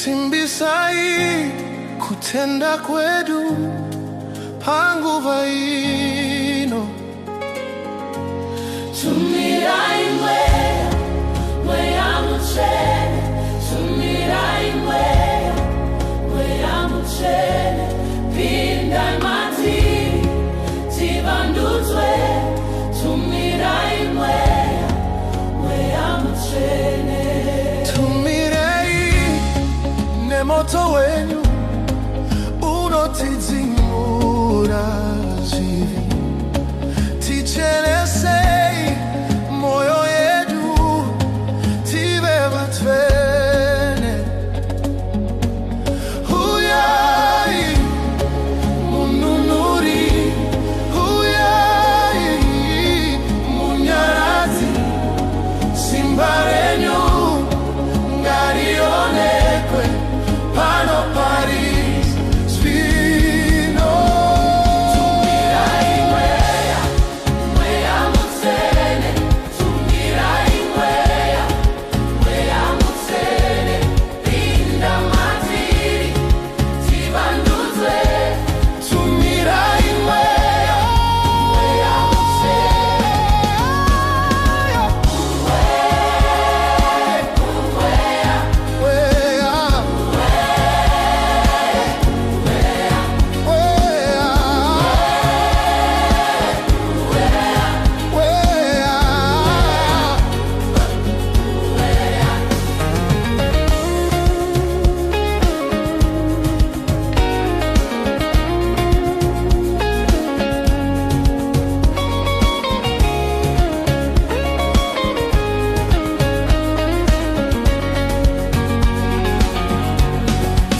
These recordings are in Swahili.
simbisai kutenda kwedu pangu vaino tumirai mweya muchene, tumirai mweya muchene, pinda matiri tivandudzwe, tumirai mweya muchene. Tumirei nemoto wenyu unotidzimura zivi, tichenesei moyo yedu tive vatsvene. Uyai mununuri, uyai munyaradzi, simba renyu ngarionekwe pano pari zvino. Tumirai mweya mutsvene, tumirai mweya mutsvene, pinda matiri tivandudzwe, Tumirai mweya mutsvene.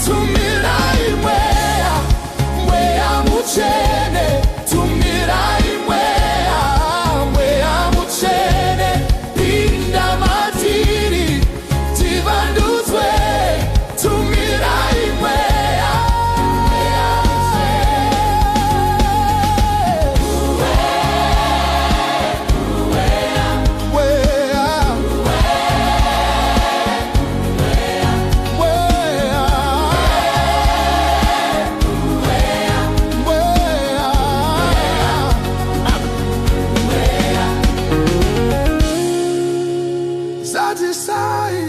Tumirai mweya muchene, tumirai mweya muchene, pinda matiri tivandudzwe, tumirai mweya Zadisai